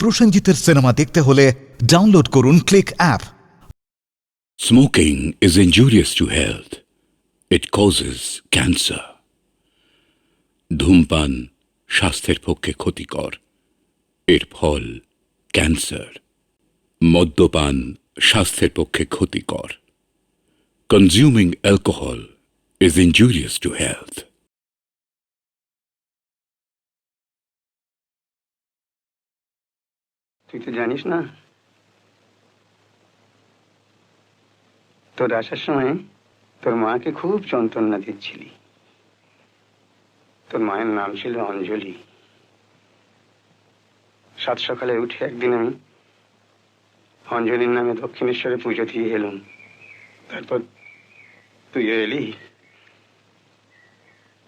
প্রসেনজিতের cinema দেখতে হলে download করুন click app. Smoking is injurious to health. It causes cancer. ধূমপান স্বাস্থ্যের পক্ষে ক্ষতিকর, এর ফল ক্যান্সার। মদ্যপান স্বাস্থ্যের পক্ষে ক্ষতিকর। Consuming alcohol is injurious to health. তুই তো জানিস না, তোর আসার সময় তোর মাকে খুব যন্ত্রণা দিচ্ছিলি। তোর মায়ের নাম ছিল অঞ্জলি। সাত সকালে উঠে একদিন আমি অঞ্জলির নামে দক্ষিণেশ্বরে পুজো দিয়ে এলুম। তারপর তুই এলি,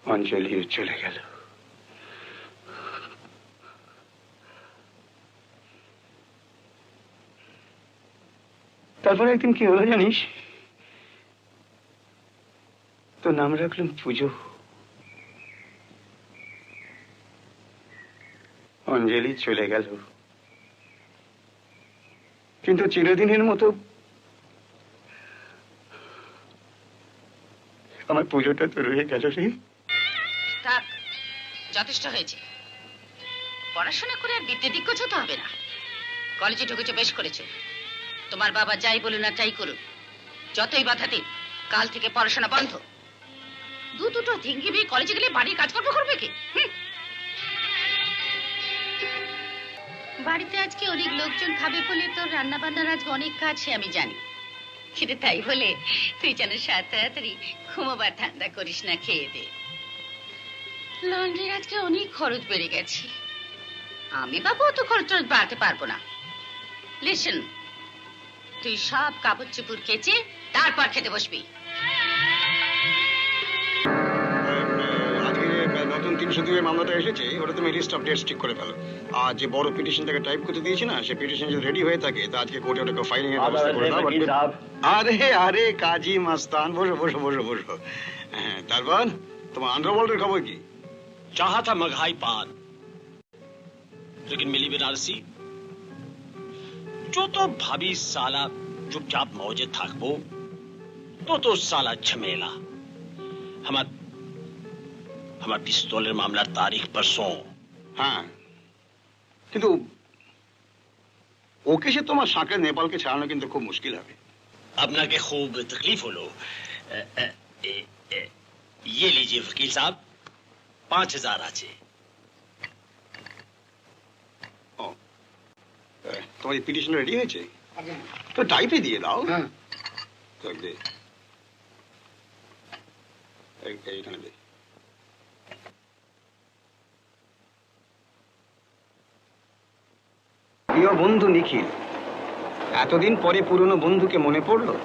অঞ্জলিও চলে গেল। তারপরে একদিন কি হলো জানিস? তোর নাম রাখলাম পুজো। অঞ্জলি চলে গেল, কিন্তু চিরদিনের মতো আমার পুজোটা তো রয়ে গেল রে। থাক, যথেষ্ট হয়েছে। পড়াশোনা করে আর বিদ্যে দিগ্গজ হতে হবে না। কলেজে ঢুকেছে, বেশ করেছে। তোমার বাবা যাই বলুন আর তাই করুন, যতই বাধা দিন, কাল থেকে পড়াশোনা বন্ধ। দুটো ধিঙ্গি বিয়ে কলেজে গেলে বাড়ির কাজকর্ম করবে কি? বাড়িতে আজকে অনেক লোকজন খাবে বলে তোর রান্না বান্নার আজকে অনেক কাজ, সে আমি জানি। কিন্তু তাই বলে তুই যেন তাড়াতাড়ি ঘুমোবার ধান্দা করিস না, খেয়ে দে। লন্ড্রির আজকে অনেক খরচ বেড়ে গেছে। আমি বাবু অত খরচ বাড়াতে পারবো না। লিসেন, তুই সব কাপড় চোপড় কেচে তারপর খেতে বসবি। আজকে নতুন 302 মামলাটা এসেছে, ওটা তুমি লিস্ট অফ ডেটস ঠিক করে ফেলো। আর যে বড় পিটিশনটাকে টাইপ করতে দিয়েছি না, সেই পিটিশন যদি রেডি হয়ে থাকে তা আজকে কোর্টে ওটাকে ফাইলিং এর ব্যবস্থা করে দাও। আরে আরে কাজী মাস্তান, বসো বসো বসো বসো। হ্যাঁ, তারপর তোমার আন্ডারওয়ার্ল্ডের খবর কি? चाहा था मगहाई पान, लेकिन मिली बनारसी। जो तो भाभी साला चुपचाप मौजे থাকবো, तो साला झमेला। हमार पिस्तौलेर मामलार तारीख परसों। হ্যাঁ, কিন্তু ওকে সে তোমার সাঁকে নেপালকে ছাড়ানো কিন্তু খুব মুশকিল হবে। আপনাকে খুব तकलीफ হলো। ये लीजिए वकील साहब, 5000 আছে। ও, তোমার এই পিটিশন রেডি হয়েছে? তো টাইপে দিয়ে দাও। হ্যাঁ, দে এইখানে দে। প্রিয় বন্ধু নিখিল, এতদিন পরে পুরনো বন্ধুকে মনে পড়লো,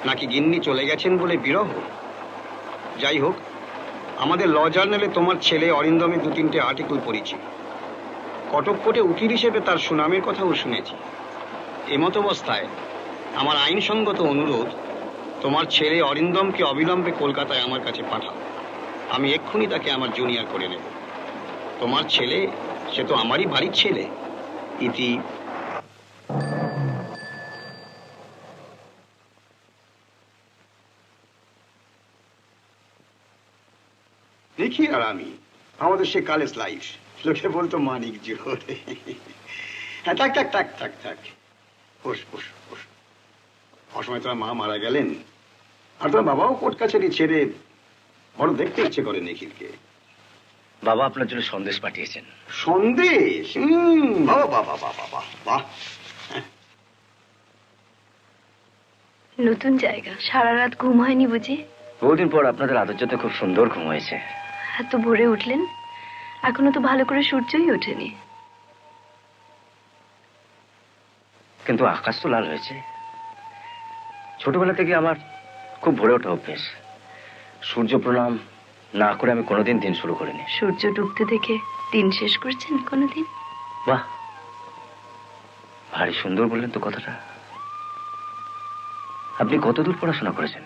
নাকি গিন্নি চলে গেছেন বলে বিরহ? যাই হোক, আমাদের ল জার্নালে তোমার ছেলে অরিন্দমের 2-3টে আর্টিকেল পড়েছি। কটক কোর্টে উকিল হিসেবে তার সুনামের কথাও শুনেছি। এমত অবস্থায় আমার আইনসঙ্গত অনুরোধ, তোমার ছেলে অরিন্দমকে অবিলম্বে কলকাতায় আমার কাছে পাঠাও। আমি এক্ষুনি তাকে আমার জুনিয়র করে নেব। তোমার ছেলে, সে তো আমারই বাড়ির ছেলে। ইতি। দেখি আর আমি, আমাদের সে কলেজ লাইফ, লোকে বলতো মানিক জোরে। হ্যাঁ, থাক থাক থাক থাক থাক, বস বস বস। অসময় তোমার মা মারা গেলেন, আর তোমার বাবাও কোর্ট কাছারি ছেড়ে বড় দেখতে ইচ্ছে করে নিখিলকে। বাবা আপনার জন্য সন্দেশ পাঠিয়েছেন। সন্দেশ? বাবা বাবা বাবা বাহ বাহ। নতুন জায়গা, সারা রাত ঘুম হয়নি বুঝি? বহুদিন পর আপনাদের আদর্যতে খুব সুন্দর ঘুম হয়েছে। এত ভোরে উঠলেন, এখনো তো ভালো করে সূর্যই ওঠেনি। কিন্তু আকাশ তো লাল হয়েছে। ছোটবেলা থেকে আমার খুব ভোরে ওঠা অভ্যেস। সূর্য প্রণাম না করে আমি কোনোদিন দিন শুরু করিনি। সূর্য ডুবতে দেখে দিন শেষ করছেন কোনোদিন? বাহ, ভারী সুন্দর বললেন তো কথাটা। আপনি কতদূর পড়াশোনা করেছেন?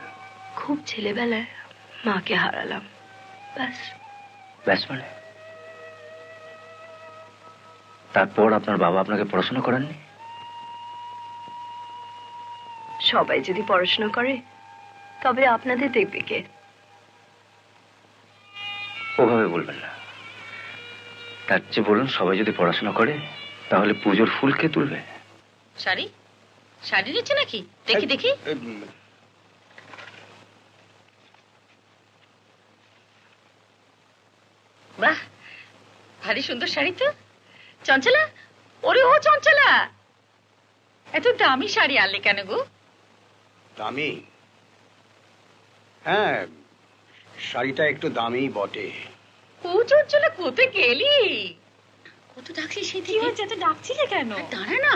খুব ছেলেবেলায় মাকে হারালাম, ব্যাস। ব্যাস মানে? তারপর আপনার বাবা আপনাকে পড়াশোনা করাননি? সবাই যদি পড়াশোনা করে তবে আপনাদের দেখবে কে? ওভাবে বলবেন না। তার চেয়ে বলুন, সবাই যদি পড়াশোনা করে তাহলে পুজোর ফুল কে তুলবে? শাড়ি শাড়ি নিচ্ছে নাকি? দেখি দেখি। বাহ, ভারী সুন্দর শাড়ি তো। চঞ্চলা, ওরে ও চঞ্চলা, এত দামি শাড়ি আনলে কেন গো? দামি? হ্যাঁ, শাড়িটা একটু দামি বটে। ও চঞ্চলা, কোথায় গেলি? কত ডাকছি সেই থেকে। এত ডাকছিলে কেন? দাঁড়া না।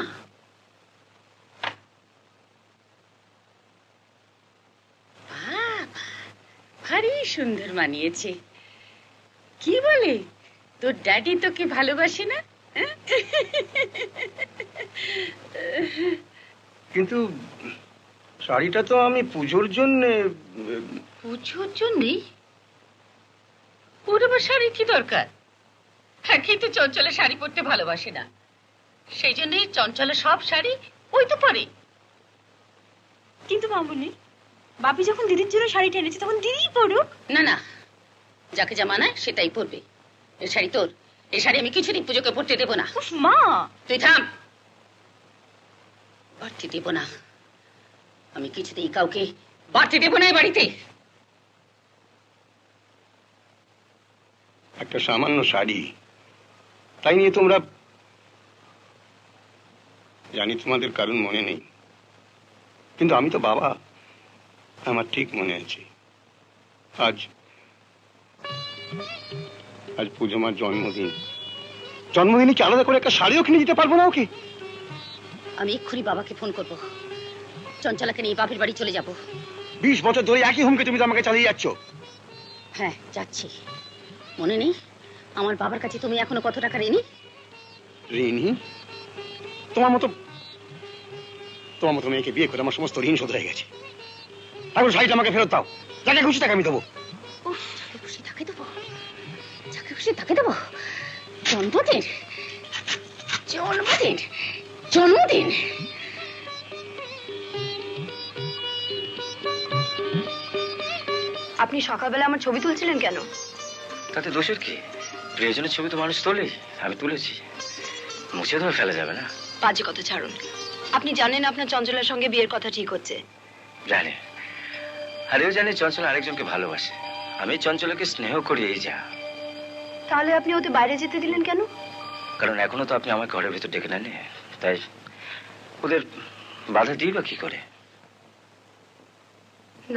ভারী সুন্দর মানিয়েছে। কি বলে, তোর ড্যাডি তোকে ভালোবাসে না? হ্যাঁ? কিন্তু শাড়িটা তো আমি পুজোর জন্য। পুজোর জন্যই? ওর আবার শাড়ির কি দরকার? হ্যাঁ, কিন্তু চঞ্চলা শাড়ি পরতে ভালোবাসে না, সেই জন্যই চঞ্চলা সব শাড়ি ওই তো পরে। কিন্তু মামুনি, বাপি যখন দিদির জন্য শাড়ি টেনেছে তখন দিদিই পরুক। না না, যাকে যা মানায় সেটাই পরবে। এই শাড়ি তোর, এই শাড়ি আমি কিছুদিন পুজোকে পরতে দেবো না। উফ মা, তুই থাম। বাড়তে দেব না, আমি কিছুতেই কাউকে বাড়তে দেব না এই বাড়িতে। একটা সামান্য শাড়ি, তাই নিয়ে তোমরা। জানি তোমাদের কারণ মনে নেই, কিন্তু আমি তো বাবা, আমার ঠিক মনে আছে। আজ আজ পুজো মার জন্মদিন। জন্মদিনে কি আলাদা করে একটা শাড়িও কিনে দিতে পারবো না ওকে? আমি এক্ষুনি বাবাকে ফোন করব, চঞ্চলাকে নিয়ে বাপের বাড়ি চলে যাব। 20 বছর ধরে একই হুমকে তুমি তো আমাকে চালিয়ে যাচ্ছ। হ্যাঁ যাচ্ছি। মনে নেই আমার বাবার কাছে তুমি এখনো কত টাকা ঋণী? ঋণী? তোমার মতো মেয়েকে বিয়ে করে আমার সমস্ত ঋণ শোধ হয়ে গেছে। এখন শাড়িটা আমাকে ফেরত দাও, যাকে খুশি তাকে আমি দেবো। উফ, যাকে খুশি তাকে দেবো, যাকে খুশি তাকে দেবো। জন্মদিন জন্মদিন জন্মদিন। আপনি সকালবেলা আমার ছবি তুলছিলেন কেন? তাতে দোষের কি? প্রিয়জনের ছবি তো মানুষ তোলে, আমি তুলেছি। মুছে ধরে ফেলা যাবে না। বাজে কথা ছাড়ুন। আপনি জানেন আপনার চঞ্চলার সঙ্গে বিয়ের কথা ঠিক হচ্ছে? জানি, আরেও জানি চঞ্চল আরেকজনকে ভালোবাসে। আমি চঞ্চলকে স্নেহ করি, এই যা। তাহলে আপনি ওদের বাইরে যেতে দিলেন কেন? কারণ এখনো তো আপনি আমার ঘরের ভিতর ডেকে নেননি, তাই ওদের বাধা দিই বা কি করে?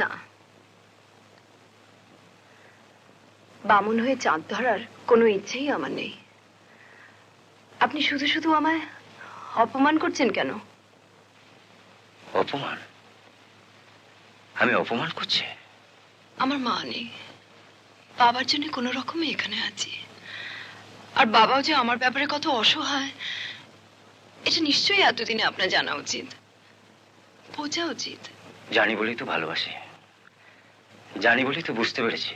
না, বামুন হয়ে চাঁদ ধরার কোনো ইচ্ছেই আমার নেই। আপনি শুধু শুধু আমায় অপমান করছেন কেন? অপমান? আমি অপমান করছি? আমার মা নেই, বাবার জন্য কোনো রকমে এখানে আছি। আর বাবাও যে আমার ব্যাপারে কত অসহায়, এটা নিশ্চয়ই এতদিনে আপনার জানা উচিত, বোঝা উচিত। জানি বলেই তো ভালোবাসি, জানি বলেই তো বুঝতে পেরেছি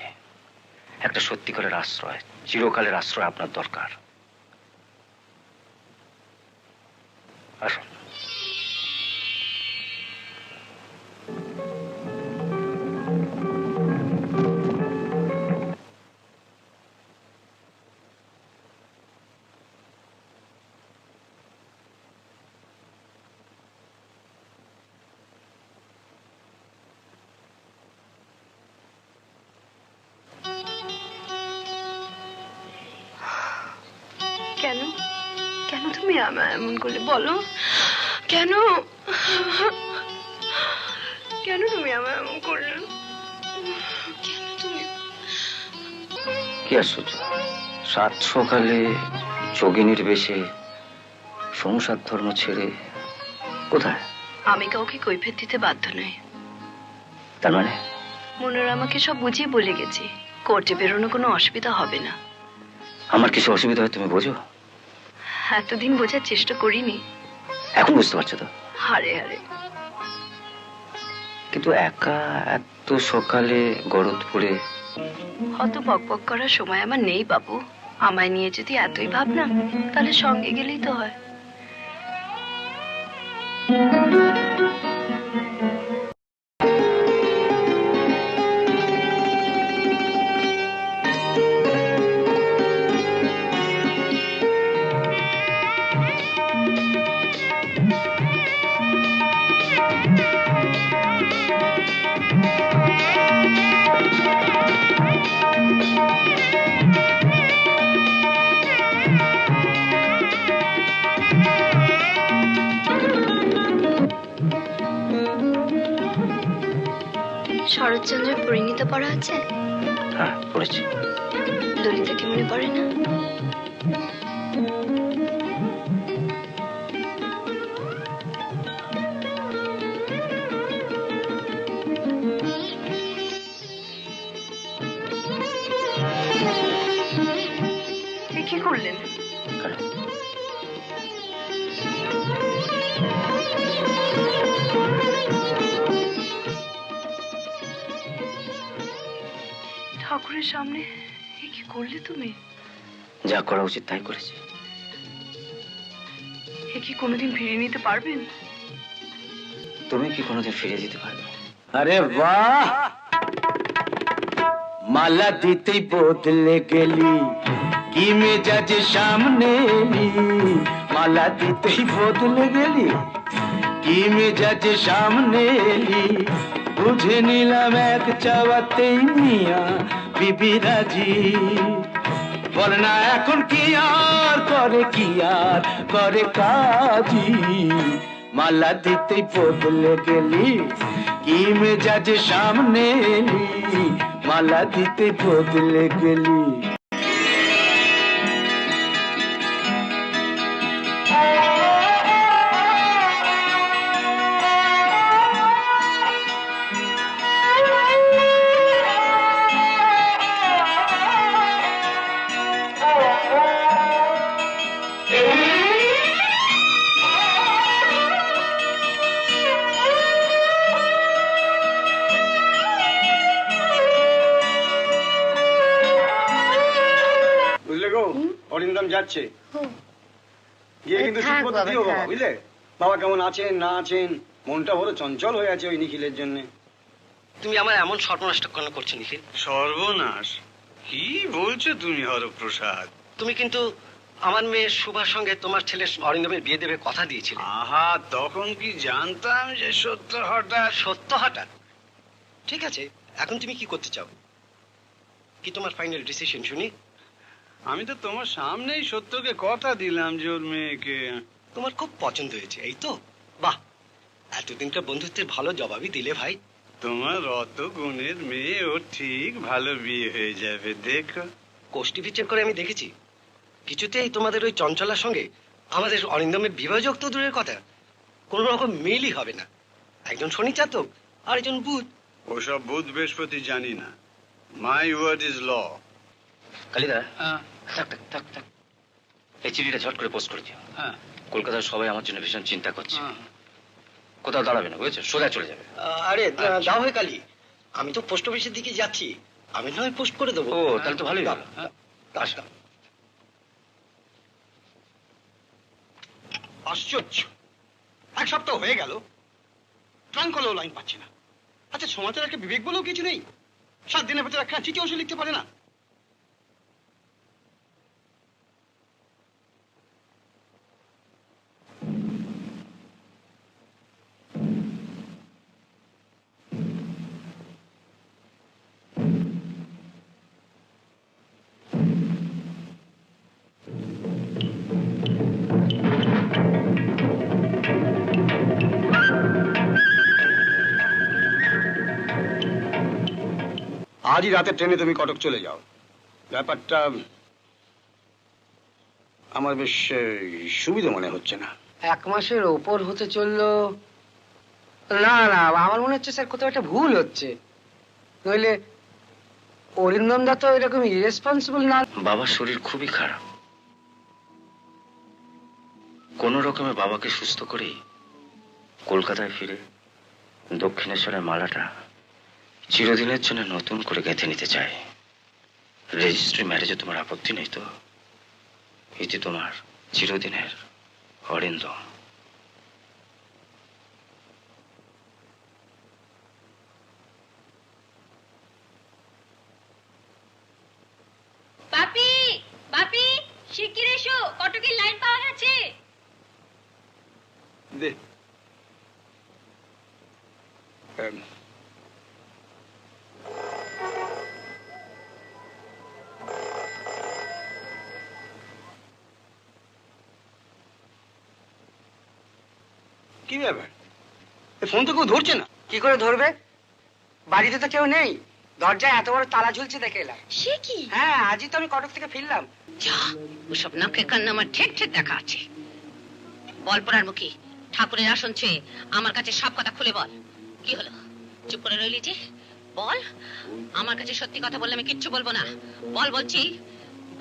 একটা সত্যিকারের আশ্রয়, চিরকালের আশ্রয় আপনার দরকার। আসুন। কেন কেন তুমি আমায় এমন করলে বলো? কেন কেন তুমি আমায় এমন করলে? কেন তুমি? কি আশ্চর্য, সাত সকালে যোগিনীর বেশে সংসার ধর্ম ছেড়ে কোথায়? আমি কাউকে কৈফিয়ত দিতে বাধ্য নই। তার মানে? মনোর আমাকে সব বুঝিয়ে বলে গেছি, কোর্টে বেরোনো কোনো অসুবিধা হবে না। আমার কিছু অসুবিধা হয় তুমি বোঝো? এতদিন বোঝার চেষ্টা করিনি, এখন বুঝতে পারছো তো? হারে হারে। কিন্তু একা এত সকালে গরদপুরে? অত বকবক করার সময় আমার নেই বাবু। আমায় নিয়ে যদি এতই ভাবনা, তাহলে সঙ্গে গেলেই তো হয়। শরৎচন্দ্রের পরিণীতা পড়া আছে? হ্যাঁ, পড়েছি। ললিতাকে মনে পড়ে না? কি করলেন? কেন? ঠাকুরের সামনে কি করলে তুমি? যা করা উচিত তাই করেছি। এ কি কোনোদিন ফিরিয়ে নিতে পারবেন? তুমি কি কোনোদিন ফিরিয়ে দিতে পারবে? আরে বাহ, মালা দিতেই বদলে গেলি, কি মেজাজ সামনে এলি। মালা দিতেই বদলে গেলি, কি মেজাজ সামনে এলি। বুঝে নিলাম এক চাওয়াতেই মিয়া বিবি রাজি। বল না এখন কি আর করে, কি আর করে কাজী। মালা দিতেই বদলে গেলি, কি মেজাজ সামনে এলি। মালা দিতে বদলে গেলি। বুঝলে গো, অরিন্দম যাচ্ছে। গিয়ে কিন্তু সুখবর দিও বাবা, বুঝলে? বাবা কেমন আছেন না আছেন, মনটা বড় চঞ্চল হয়ে আছে ওই নিখিলের জন্য। তুমি আমার এমন সর্বনাশটা কেন করছো নিখিল? সর্বনাশ? কি বলছো তুমি হরপ্রসাদ? তুমি কিন্তু আমার মেয়ে সুভার সঙ্গে তোমার ছেলে অরিন্দমের বিয়ে দেবে কথা দিয়েছিলে। আহা, তখন কি জানতাম যে সত্য হঠাৎ। সত্য হঠাৎ? ঠিক আছে, এখন তুমি কি করতে চাও? কি তোমার ফাইনাল ডিসিশন শুনি? আমি তো তোমার সামনেই সত্যকে কথা দিলাম যে ওর মেয়েকে। তোমার খুব পছন্দ হয়েছে, এই তো? বাহ, এতদিনকার বন্ধুত্বের ভালো জবাবই দিলে ভাই। তোমার অত গুণের মেয়ে, ওর ঠিক ভালো বিয়ে হয়ে যাবে, দেখো। কোষ্ঠী বিচার করে আমি দেখেছি, কিছুতেই তোমাদের ওই চঞ্চলার সঙ্গে আমাদের অরিন্দমের বিবাহযোগ তো দূরের কথা, কোন রকম মিলই হবে না। একজন শনি জাতক আর একজন বুধ। ওসব বুধ বৃহস্পতি জানি না। My word is law. Kalida, থাক থাক থাক থাক, এই চিঠিটা ঝট করে পোস্ট করে দিও। কলকাতার সবাই আমার জন্য ভীষণ চিন্তা করছে। কোথাও দাঁড়াবে না, বুঝেছো? সোজা চলে যাবে। আরে দাও হয়ে কালি, আমি তো পোস্ট অফিসের দিকে যাচ্ছি, আমি নয় পোস্ট করে দেবো। ও, তাহলে তো ভালোই হলো। আসলাম। আশ্চর্য, এক সপ্তাহ হয়ে গেল, ট্রাঙ্ক কলেও লাইন পাচ্ছি না। আচ্ছা, সমাজের একটা বিবেক বলেও কিছু নেই? 7 দিনের ভেতরে একটা চিঠি অবশ্য লিখতে পারে না। আজই রাতে ট্রেনে তুমি কটক চলে যাও। ব্যাপারটা আমার বেশ সুবিধা মনে হচ্ছে না। 1 মাসের ওপর হতে চললো। না না, আমার মনে হচ্ছে স্যার কোথাও একটা ভুল হচ্ছে, নইলে অরিন্দম দা তো এরকম ইরেসপন্সিবল না। বাবার শরীর খুবই খারাপ। কোন রকমে বাবাকে সুস্থ করে কলকাতায় ফিরে দক্ষিণেশ্বরের মালাটা চিরদিনের জন্য নতুন করে গেঁথে নিতে চাই। রেজিস্ট্রি ম্যারেজে তোমার আপত্তি নেই তো? এই যে তোমার চিরদিনের অরিন্দম। বাপি, বাপি, শিগগির এসো, কটকের লাইন পাওয়া গেছে। দে কি ব্যাপার, ফোন তো কেউ ধরছে না। কি করে ধরবে? বাড়িতে তো কেউ নেই, দরজায় এত বড় তালা ঝুলছে দেখে এলাম। সে কি? হ্যাঁ, আজই তো আমি কটক থেকে ফিরলাম। যা, ওসব নাকে কান্না আমার ঠেক ঠেক দেখা আছে। বল পড়ার মুখী, ঠাকুরের আসন ছুঁয়ে আমার কাছে সব কথা খুলে বল। কি হলো, চুপ করে রইলি যে? বল, আমার কাছে সত্যি কথা বললে আমি কিচ্ছু বলবো না। বল বলছি,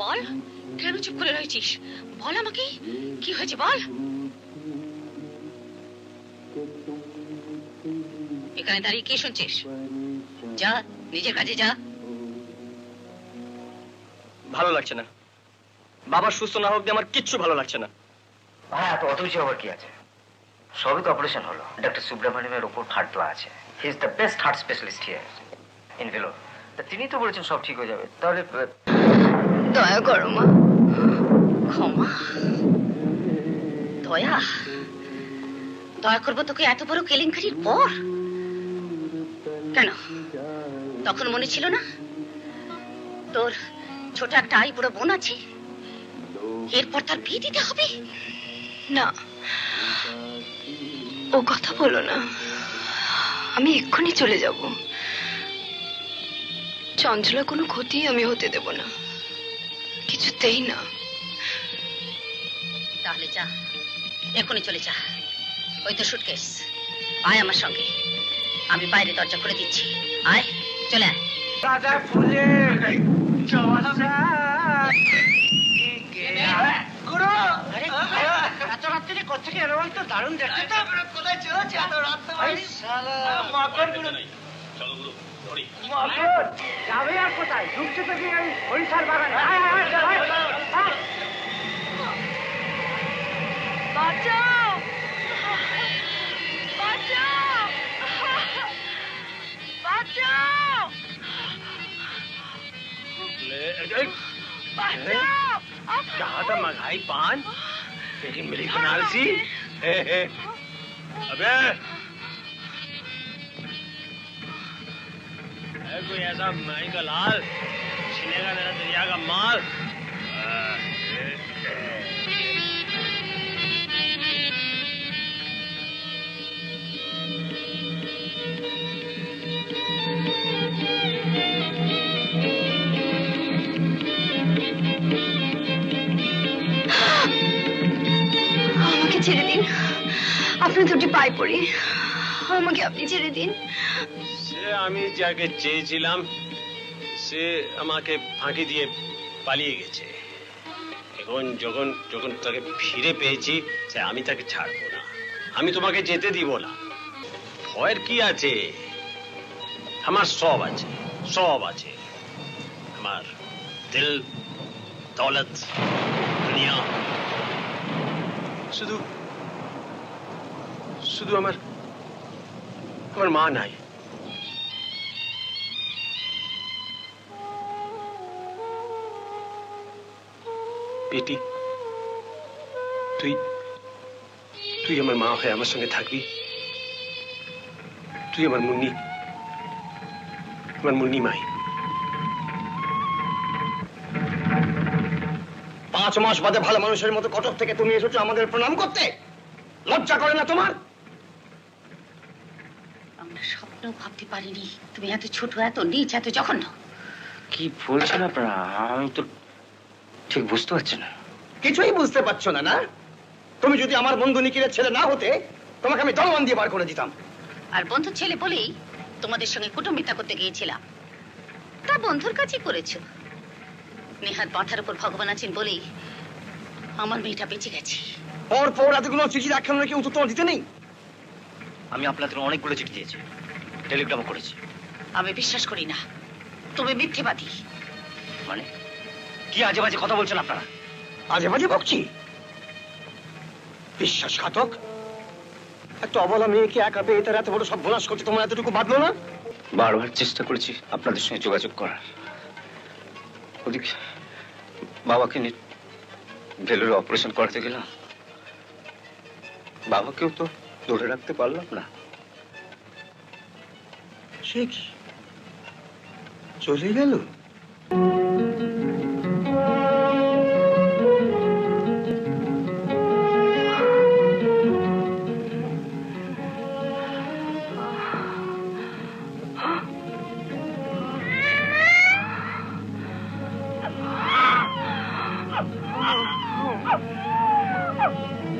বল। কেন চুপ করে রয়েছিস? বল আমাকে, কি হয়েছে বল। এখানে দাঁড়িয়ে কি শুনছিস? যা, নিজের কাজে যা। ভালো লাগছে না, বাবা সুস্থ না হোক দিয়ে আমার কিচ্ছু ভালো লাগছে না। হ্যাঁ, এত অত কিছু আবার কি আছে? সবই তো অপারেশন হলো। ডক্টর সুব্রমণিয়ামের ওপর ফাটলা আছে। He is the best heart specialist here in Vellore. তিনি তো বলেছেন সব ঠিক হয়ে যাবে। তাহলে দয়া করো মা। ক্ষমা? দয়া? দয়া করবো তোকে এত বড় কেলেঙ্কারির পর? কেন, তখন মনে ছিল না তোর ছোট একটা আইবুড়ো বোন আছে, এরপর তার বিয়ে দিতে হবে? না, ও কথা বলো না। আমি এক্ষুনি চলে যাব। চঞ্চলা কোনো ক্ষতি আমি হতে দেব না, কিছুতেই না। তাহলে যা, এখনই চলে যা। ওই তো সুটকেস, আয় আমার সঙ্গে। আমি বাইরে দরজা খুলে দিচ্ছি, আয়, চলে আয়। রাজা ফুলের আরে, এত রাত্রে কোথেকে এলো বলতো? দারুণ দেখতে তো। কোথায় চলেছে এত রাত্রে? যাবে আর কোথায়? ঢুকছে তো কি ওই হরিষার বাগানে। আয়, আয়, আয়, আয়, আয়। বাঁচাও, বাঁচাও, বাঁচাও, বাঁচাও। कहा था मंगाई पान, लेकिन मेरी बनारसी। अबे कोई ऐसा माई का लाल छीनेगा मेरा दरिया का माल। আমাকে ছেড়ে দিন, আপনার দুটি পায়ে পড়ি। আমাকে আপনি ছেড়ে দিন। সে আমি যাকে চেয়েছিলাম সে আমাকে ফাঁকি দিয়ে পালিয়ে গেছে। এখন যখন যখন তাকে ফিরে পেয়েছি সে আমি তাকে ছাড়বো না, আমি তোমাকে যেতে দিব না। ভয়ের কি আছে? আমার সব আছে, সব আছে। আমার দিল, দৌলত, দুনিয়া। শুধু শুধু আমার মা নাই। বেটি, তুই তুই আমার মা হয়ে আমার সঙ্গে থাকবি। তুই আমার মুন্নি মাই। 5 মাস বাদে ভালো মানুষের মতো কটক থেকে তুমি এসেছো আমাদের প্রণাম করতে। লজ্জা করে না তোমার? আমরা স্বপ্নেও ভাবতে পারিনি তুমি এত ছোট, এত নিচ, এত জঘন্য। কি বলছেন আপনারা? আমি তো ঠিক বুঝতে পারছি না। কিছুই বুঝতে পারছো না? না, তুমি যদি আমার বন্ধু নিখিলের ছেলে না হতে তোমাকে আমি দলমান দিয়ে বার করে দিতাম। আর বন্ধু ছেলে বলেই তোমাদের সঙ্গে কুটুম্বিতা করতে গিয়েছিলাম। তা বন্ধুর কাছে করেছো। নেহাত মাথার উপর ভগবান আছেন বলেই আমার মেয়েটা বেঁচে গেছে। পর এতগুলো চিঠি রাখানো কি উত্তর তোমার দিতে নেই? আমি আপনাদের অনেকগুলো চিঠি দিয়েছি, টেলিগ্রামও করেছি। আমি বিশ্বাস করি না, তুমি মিথ্যেবাদী। মানে কি আজে বাজে কথা বলছেন আপনারা? আজে বাজে বকছি? বিশ্বাসঘাতক! একটা অবলা মেয়েকে একা পেয়ে তার এত বড় সর্বনাশ করছে, তোমার এতটুকু বাঁধলো না? বারবার চেষ্টা করেছি আপনাদের সঙ্গে যোগাযোগ করার। ওদিকে বাবাকে নিয়ে ভেলোরে অপারেশন করাতে গেলাম, বাবাকেও তো ধরে রাখতে পারলাম না। সে কি চলে গেল?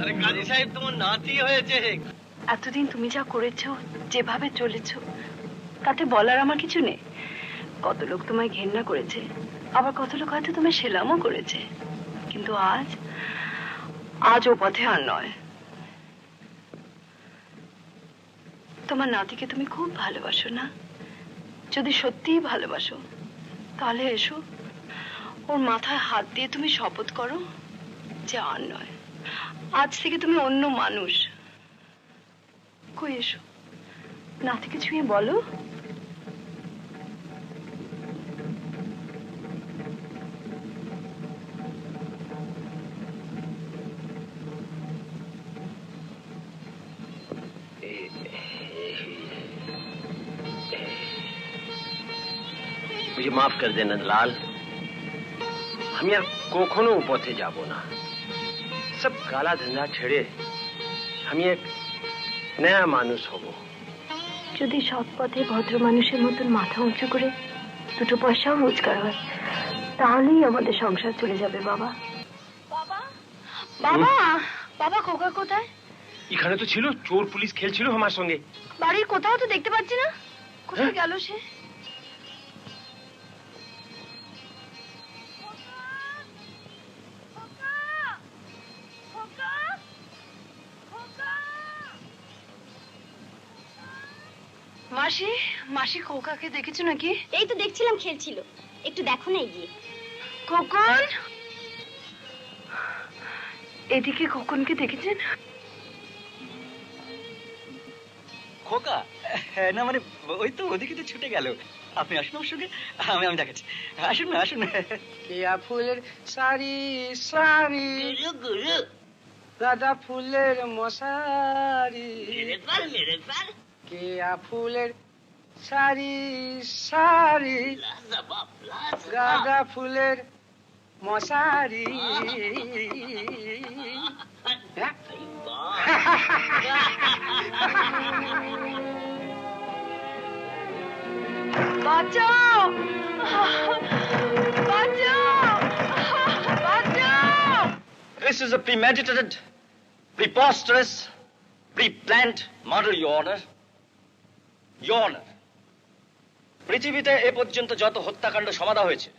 আরে কাজী সাহেব, তোমার নাতি হয়েছে। এতদিন তুমি যা করেছো, যেভাবে চলেছো, তাতে বলার আমার কিছু নেই। কত লোক তোমায় ঘেন্না করেছে, আবার কত লোক হয়তো তোমায় সেলামও করেছে, কিন্তু আজ ও পথে আর নয়। তোমার নাতিকে তুমি খুব ভালোবাসো না? যদি সত্যিই ভালোবাসো তাহলে এসো, ওর মাথায় হাত দিয়ে তুমি শপথ করো যে আর নয়, আজ থেকে তুমি অন্য মানুষ। কই এসো, নাতিকে ছুঁয়ে বলো। मुझे माफ कर देना लाल, আমি আর কখনো ও পথে যাব না। সব কালা ধন্দা ছেড়ে আমি এক নয়া মানুষ হব। যদি সৎ পথে ভদ্র মানুষের মতন মাথা উঁচু করে দুটো পয়সাও রোজগার হয়, তাহলেই আমাদের সংসার চলে যাবে। বাবা, বাবা, বাবা, বাবা, খোকা কোথায়? এখানে তো ছিল, চোর পুলিশ খেলছিল আমার সঙ্গে। বাড়ির কোথাও তো দেখতে পাচ্ছি না, কোথায় গেল সে? মাসি, মাসি খোকাকে দেখেছো নাকি? এই তো দেখছিলাম খেলছিল, একটু দেখো না গিয়ে। খোকন, এদিকে খোকনকে দেখেছেন? খোকা? না মানে ওই তো ওদিকে তো ছুটে গেল। আপনি আসুন আমার সঙ্গে, আমি দেখাচ্ছি। আসুন না, আসুন। কেয়া ফুলের সারি সারি, গাঁদা ফুলের মশারি, কেয়া ফুলের সারি সারি, গাঁদা ফুলের মশারি। বাঁচাও, বাঁচাও, বাঁচাও! This is a premeditated, preposterous, pre-planned murder, Your Honor. Your Honor, পৃথিবীতে এ পর্যন্ত যত হত্যাকাণ্ড সমাধা হয়েছে,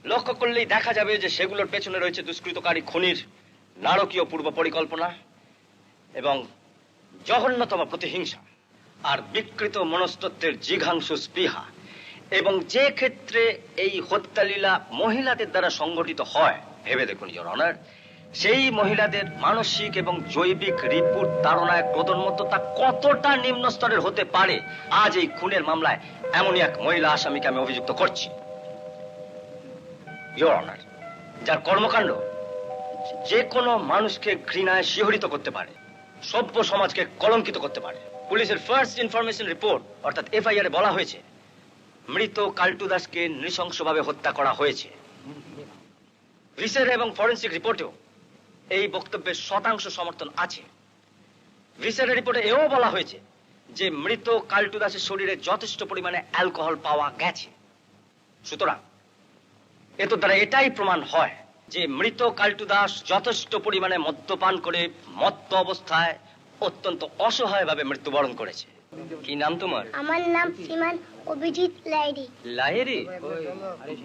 লক্ষ্য করলেই দেখা যাবে যে সেগুলোর পেছনে রয়েছে দুষ্কৃতকারী খুনির নারকীয় পূর্ব পরিকল্পনা এবং জঘন্যতম প্রতিহিংসা আর বিকৃত মনস্তত্ত্বের জিঘাংসু স্পৃহা। এবং যে ক্ষেত্রে এই হত্যালীলা মহিলাদের দ্বারা সংগঠিত হয়, ভেবে দেখুন ইওর অনার, সেই মহিলাদের মানসিক এবং জৈবিক রিপুর তাড়নায় ক্রোধন্মত্ততা কতটা নিম্ন স্তরের হতে পারে, আজ এই খুনের মামলায় এমনই এক মহিলা আসামিকে আমি অভিযুক্ত করছি ইওর অনার, যার কর্মকাণ্ড যে কোনো মানুষকে ঘৃণায় শিহরিত করতে পারে, সভ্য সমাজকে কলঙ্কিত করতে পারে। পুলিশের ফার্স্ট ইনফরমেশন রিপোর্ট অর্থাৎ এফআইআর এ বলা হয়েছে মৃত কাল্টু দাসকে নৃশংসভাবে হত্যা করা হয়েছে। ভিসেরা এবং ফরেন্সিক রিপোর্টেও এই বক্তব্যের শতাংশ সমর্থন আছে। ভিসেরা রিপোর্টে এও বলা হয়েছে যে মৃত কাল্টু দাসের শরীরে যথেষ্ট পরিমাণে অ্যালকোহল পাওয়া গেছে। সুতরাং এত দ্বারা এটাই প্রমাণ হয় যে মৃত কাল্টু দাস যথেষ্ট পরিমাণে মদ্যপান করে মত্ত অবস্থায় অত্যন্ত অসহায়ভাবে মৃত্যুবরণ করেছে। কি নাম তোমার? আমার নাম শ্রীমান অভিজিৎ লাইরি। লাহেরি?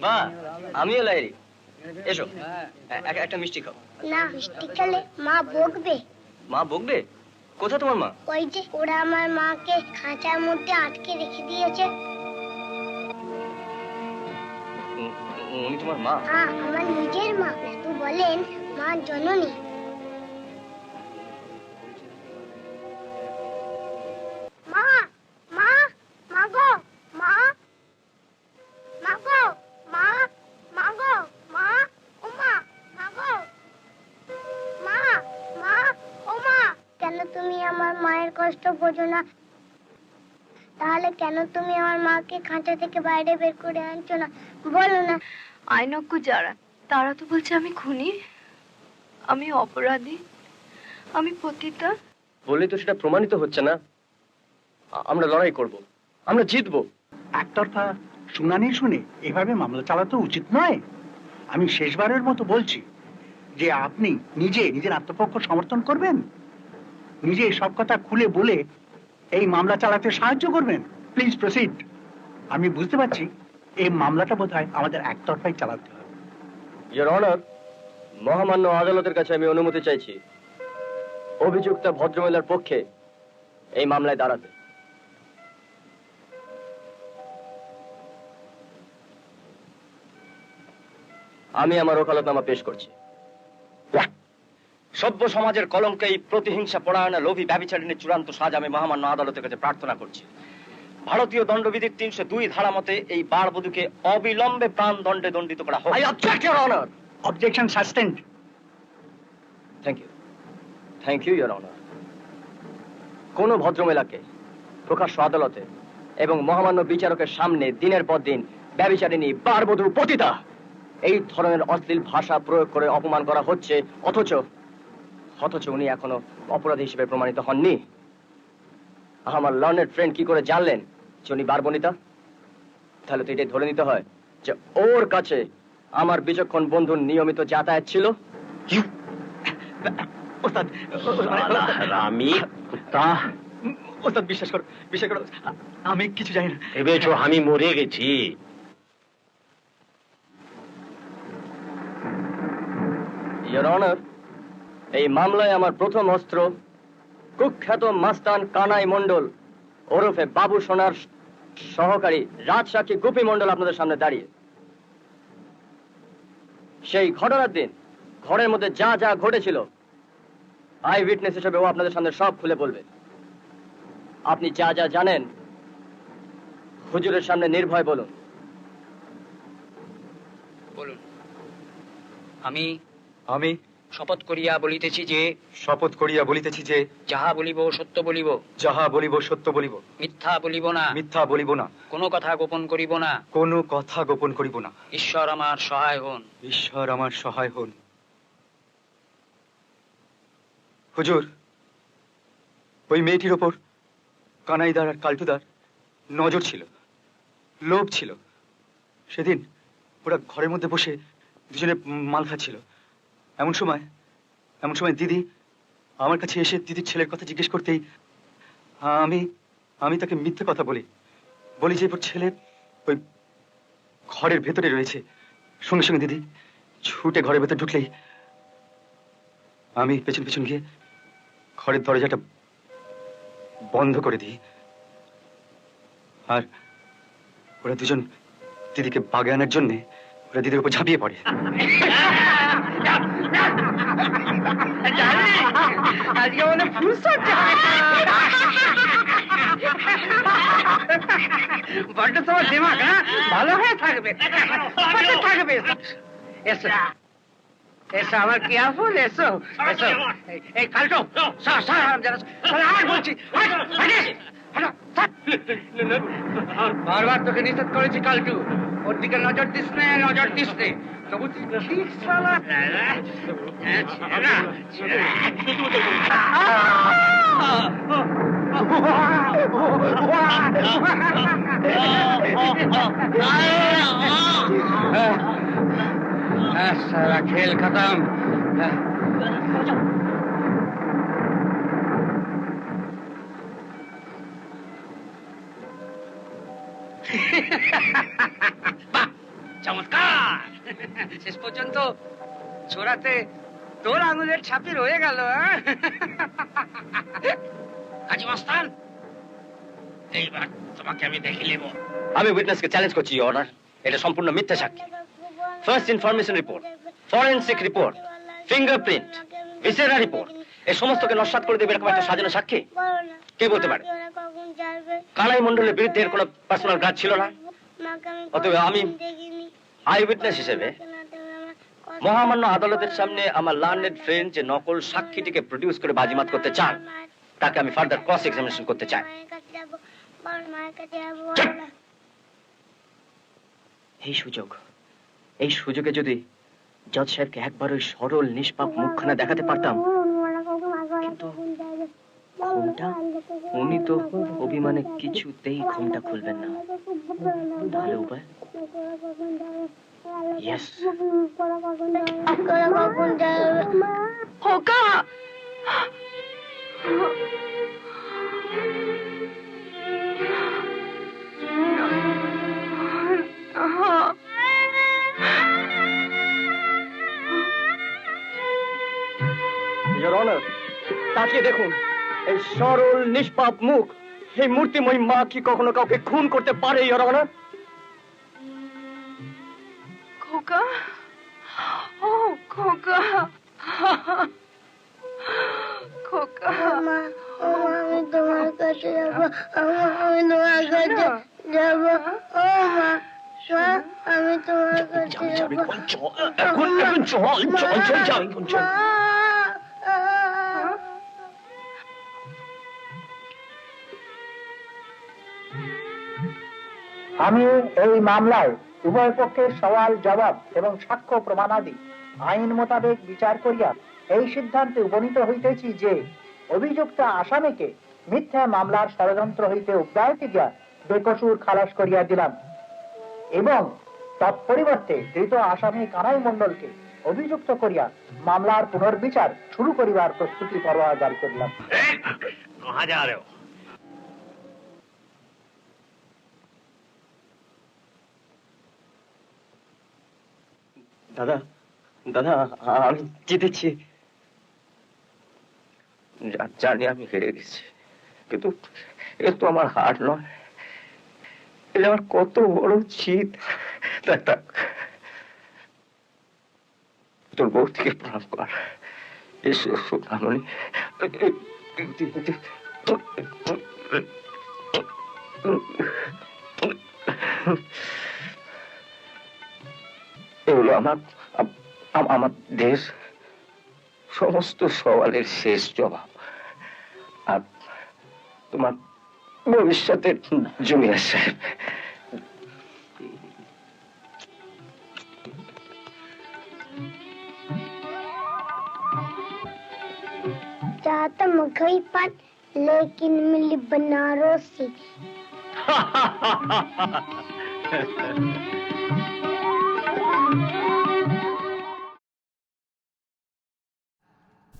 বাহ, আমিও লাহেরি। এসো, একটা মিষ্টি খাও। না, মিষ্টি খেলে মা বকবে। মা বকবে? কোথায় তোমার মা? ওই যে ওরা আমার মাকে খাঁচার মধ্যে আটকে রেখে দিয়েছে। উনি তোমার মা? হ্যাঁ, আমার নিজের মা। দাদু বলেন মা জননী। মা মা মা গো মা মা গো মা মা গো মা ওমা মা গো মা মা ওমা। কেন তুমি আমার মায়ের কষ্ট বোঝো না? তাহলে কেন তুমি আমার মাকে খাঁচা থেকে বাইরে বের করে আনছো না? বলো না। আইনজ্ঞ যারা, তারা তো বলছে আমি খুনি, আমি অপরাধী, আমি পতিতা। বললে তো সেটা প্রমাণিত হচ্ছে না। আমরা লড়াই করব, আমরা জিতবো। একতরফা শুনানি শুনে এভাবে মামলা চালাতে উচিত নয়। আমি শেষবারের মতো বলছি যে আপনি নিজের আত্মপক্ষ সমর্থন করবেন, নিজে সব কথা খুলে বলে এই মামলা চালাতে সাহায্য করবেন। Please proceed. আমি বুঝতে পারছি এই মামলাটা বোধহয় আমাদের একতরফাই চালাতে হবে। ইওর অনার, মহামান্য আদালতের কাছে আমি অনুমতি চাইছি অভিযুক্ত ভদ্রমহিলার পক্ষে এই মামলায় দাঁড়াতে। আমি আমার ওকালতনামা পেশ করছি। সভ্য সমাজের কলঙ্কে এই প্রতিহিংসা পরায়ণা লোভী ব্যভিচারিণী চূড়ান্ত সাজা আমি মহামান্য আদালতের কাছে প্রার্থনা করছি। ভারতীয় দণ্ডবিধির 302 ধারা মতে এই বারবধূকে অবিলম্বে প্রাণদণ্ডে দণ্ডিত করা হোক। I object your honour. Objection sustained. Thank you your honour. কোন ভদ্রমহিলাকে প্রকাশ্য আদালতে এবং মহামান্য বিচারকের সামনে দিনের পর দিন ব্যভিচারিণী, বারবধূ, পতিতা এই ধরনের অশ্লীল ভাষা প্রয়োগ করে অপমান করা হচ্ছে, অথচ উনি এখনো অপরাধী হিসেবে প্রমাণিত হননি। আমার লার্নেড ফ্রেন্ড কি করে জানলেন যে উনি বারবনিতা? তাহলে তো এটাই ধরে নিতে হয় যে ওর কাছে আমার বিচক্ষণ বন্ধুর নিয়মিত যাতায়াত ছিল। আমি ওস্তাদ বিশ্বাস করো, আমি কিছু জানি না। ভেবেছো আমি মরে গেছি? ইওর অনার, এই মামলায় আমার প্রথম অস্ত্র কুখ্যাত মাস্তান কানাই মণ্ডল ওরফে বাবু সোনার সহকারী রাজসাক্ষী গুপি মণ্ডল আপনাদের সামনে দাঁড়িয়ে। সেই ঘটনার দিন ঘরের মধ্যে যা যা ঘটেছিল আই উইটনেস হিসেবে ও আপনাদের সামনে সব খুলে বলবে। আপনি যা যা জানেন হুজুরের সামনে নির্ভয় বলুন। বলুন। আমি শপথ করিয়া বলিতেছি যে যাহা বলিব সত্য বলিব, মিথ্যা বলিব না, কোনো কথা গোপন করিব না। ঈশ্বর আমার সহায় হন। হুজুর, ওই মেয়েটির ওপর কানাইদার আর কালটুদার নজর ছিল, লোভ ছিল। সেদিন ওরা ঘরের মধ্যে বসে দুজনে মাল খাচ্ছিল। এমন সময় দিদি আমার কাছে এসে দিদির ছেলের কথা জিজ্ঞেস করতেই আমি তাকে মিথ্যে কথা বলি যে ওর ছেলে ওই ঘরের ভেতরে রয়েছে। সঙ্গে সঙ্গে দিদি ছুটে ঘরের ভেতর ঢুকলেই আমি পেছন গিয়ে ঘরের দরজাটা বন্ধ করে দিই। আর ওরা দুজন দিদিকে বাগে আনার জন্য ওরা দিদির উপর ঝাঁপিয়ে পড়ে। বড্ড তোমার দিমাগ ভালো হয়ে থাকবে। এসো এসো আমার কি আফুল, এসো এসো। এই কালটো বলছি, বারবার তোকে নিষেধ করেছি কালটু, ওর দিকে নজর দিস নে। তবু তুই ঠিক শালা। सारा खेल खत्म। চমৎকার, শেষ পর্যন্ত ছোড়াতে তোর আঙুলের ছাপি রয়ে গেল। কাজী মাস্তান, এইবার তোমাকে আমি দেখে নেব। আমি উইটনেসকে চ্যালেঞ্জ করছি অর্ডার। এটা সম্পূর্ণ মিথ্যা সাক্ষী। First information report, forensic report, fingerprint, viscera report, এই সমস্তকে নস্যাৎ করে দেবে এরকম একটা সাজানো সাক্ষী বলো না কে বলতে পারে? ওরা কখন যাবে? কানাই মণ্ডলের বিরুদ্ধে এর কোনো পার্সোনাল গ্রাজ ছিল না। মাকে আমি অতএব আমি কোনোদিন দেখিনি। আই উইটনেস হিসেবে না, তুমি আমার কথা মহামান্য আদালতের সামনে আমার লার্নেড ফ্রেন্ড যে নকল সাক্ষীটিকে প্রডিউস করে বাজিমাত করতে চান, তাকে আমি ফার্দার ক্রস এক্সামিনেশন করতে চাই। মায়ের কাছে যাবো, বল মায়ের কাছে যাবো। চুপ! বলো। এই সুযোগে যদি জজ সাহেবকে একবার ওই সরল নিষ্পাপ মুখখানা দেখাতে পারতাম, ওরা কখন আসবে? ওরা কখন যাবে? ঘুমটা উনি তো অভিমানে কিছুতেই ঘুমটা খুলবেন না। তাহলে উপায়? Yes. ওরা কখন যাবে? খোকা ইয়োর অনার, তাকিয়ে দেখুন এই সরল নিষ্পাপ মুখ। এই মূর্তিময়ী মা কি কখনো কাউকে খুন করতে পারে ইয়োর অনার? খোকা, ও খোকা, খোকা, মা, আমি তোমার কাছে যাবো। আমি তোমার কাছে যাবো। ও মা, মা, আমি তোমার কাছে যাবো। এখন চল চল চল চল চল। আমি এই মামলায় উভয় পক্ষের সওয়াল জবাব এবং সাক্ষ্য প্রমাণাদি আইন মোতাবেক বিচার করিয়া এই সিদ্ধান্তে উপনীত হইতেছি যে অভিযুক্ত আসামিকে মিথ্যা মামলার ষড়যন্ত্র হইতে উদ্ধারিত দিয়া বেকসুর খালাস করিয়া দিলাম এবং তৎপরিবর্তে ধৃত আসামি কানাই মণ্ডলকে অভিযুক্ত করিয়া মামলার পুনর্বিচার শুরু করিবার প্রস্তুতি পরোয়া জারি করিলাম। कहाँ जा रहे हो? দাদা, দাদা, আমি জিতেছি। জানি আমি হেরে গেছি, কিন্তু এ তো আমার হার নয়, এটা আমার কত বড় জিত। দেখ দেখ, তোর বউ থেকে প্রণাম কর। এসে সুনামনি এগুলো আমার দেশ সমস্ত সওয়ালের শেষ জবাব। আর তোমার ভবিষ্যতের জমিদার সাহেব। चाहता मकई पान लेकिन मिली बनारसी।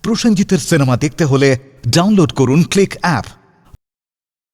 প্রসেনজিতের সিনেমা দেখতে হলে ডাউনলোড করুন ক্লিক অ্যাপ।